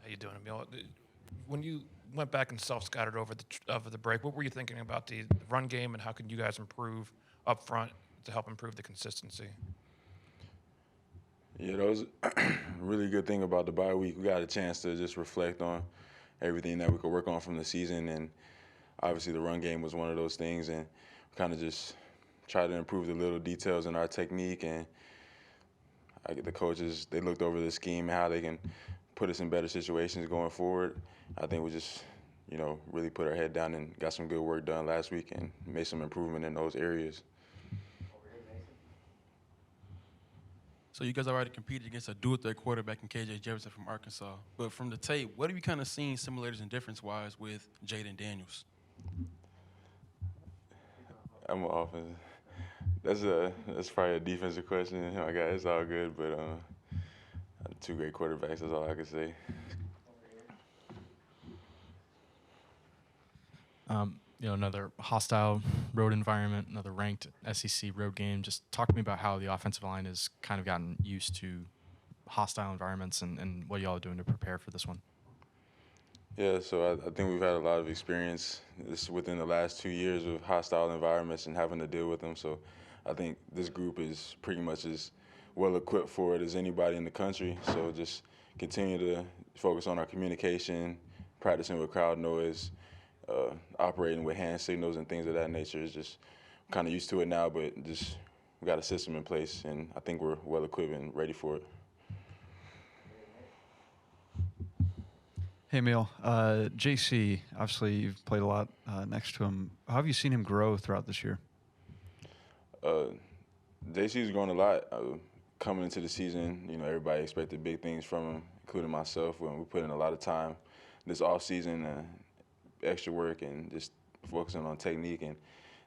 you doing, Emil? When you went back and self-scouted over the break, what were you thinking about the run game, and how can you guys improve up front to help improve the consistency? Yeah, that was a really good thing about the bye week. We got a chance to just reflect on everything that we could work on from the season, and obviously the run game was one of those things, and kind of just try to improve the little details in our technique. And I get the coaches, they looked over the scheme, how they can put us in better situations going forward. I think we just, really put our head down and got some good work done last week and made some improvement in those areas. So you guys already competed against a dual-threat quarterback in KJ Jefferson from Arkansas. But from the tape, what have you kind of seen similarities and difference-wise with Jaden Daniels? I'm an offensive. That's probably a defensive question. I got it's all good, but two great quarterbacks. That's all I can say. Another hostile road environment, another ranked SEC road game. Just talk to me about how the offensive line has kind of gotten used to hostile environments and what y'all are doing to prepare for this one. Yeah, so I think we've had a lot of experience within the last 2 years of hostile environments and having to deal with them. So I think this group is pretty much as well equipped for it as anybody in the country. So just continue to focus on our communication, practicing with crowd noise, operating with hand signals and things of that nature. Is just kind of used to it now, but just we got a system in place, and I think we're well equipped and ready for it. Hey, Emil. JC, obviously you've played a lot next to him. How have you seen him grow throughout this year? JC's grown a lot. Coming into the season, everybody expected big things from him, including myself. When we put in a lot of time this offseason, extra work, and just focusing on technique and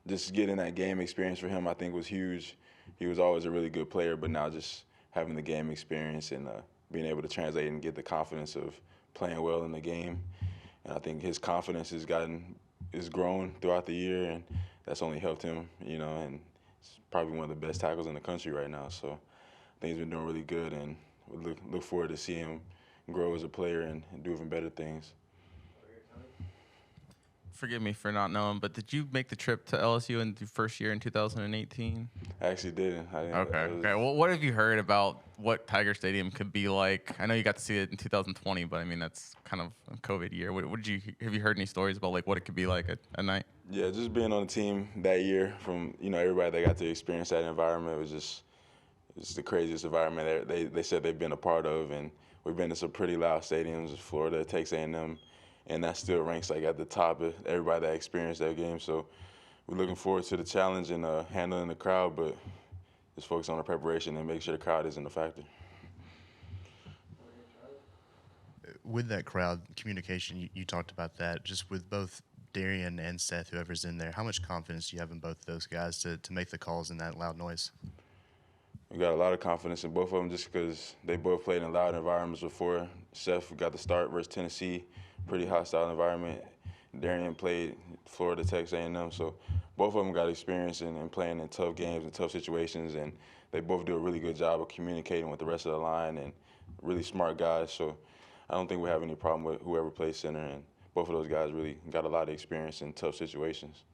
just getting that game experience for him, I think was huge. He was always a really good player, but now just having the game experience and being able to translate and get the confidence of playing well in the game. And I think his confidence has grown throughout the year, and that's only helped him, and he's probably one of the best tackles in the country right now. So I think he's been doing really good, and we look forward to seeing him grow as a player and do even better things. Forgive me for not knowing, but did you make the trip to LSU in the first year in 2018? I actually didn't. Okay. Well, what have you heard about what Tiger Stadium could be like? I know you got to see it in 2020, but I mean that's kind of a COVID year. Have you heard any stories about like what it could be like at night? Yeah, just being on the team that year, from everybody that got to experience that environment, was just the craziest environment they said they've been a part of, and we've been to some pretty loud stadiums, Florida, Texas A&M. And that still ranks like at the top of everybody that experienced that game. So we're looking forward to the challenge and handling the crowd, but just focus on the preparation and make sure the crowd isn't a factor. With that crowd communication, you talked about that. Just with both Darian and Seth, whoever's in there, how much confidence do you have in both of those guys to make the calls in that loud noise? We got a lot of confidence in both of them just because they both played in loud environments before. Seth got the start versus Tennessee. Pretty hostile environment. Darian played Florida, Texas A&M, so both of them got experience in playing in tough games and tough situations, and they both do a really good job of communicating with the rest of the line, and really smart guys. So I don't think we have any problem with whoever plays center, and both of those guys really got a lot of experience in tough situations.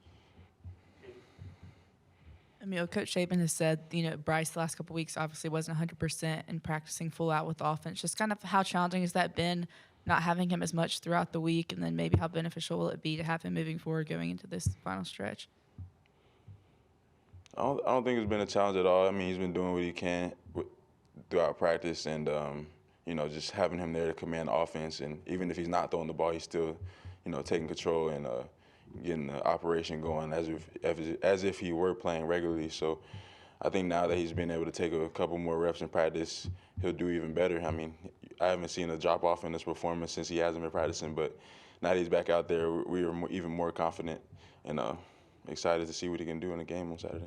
Emil, Coach Shapen has said, Bryce the last couple of weeks obviously wasn't 100% and practicing full out with offense. Just kind of how challenging has that been, not having him as much throughout the week, and then maybe how beneficial will it be to have him moving forward going into this final stretch? I don't think it's been a challenge at all. I mean, he's been doing what he can throughout practice, and just having him there to command the offense. And even if he's not throwing the ball, he's still, taking control and getting the operation going as if he were playing regularly. So I think now that he's been able to take a couple more reps in practice, he'll do even better. I mean, I haven't seen a drop-off in his performance since he hasn't been practicing, but now that he's back out there, we are even more confident and excited to see what he can do in the game on Saturday.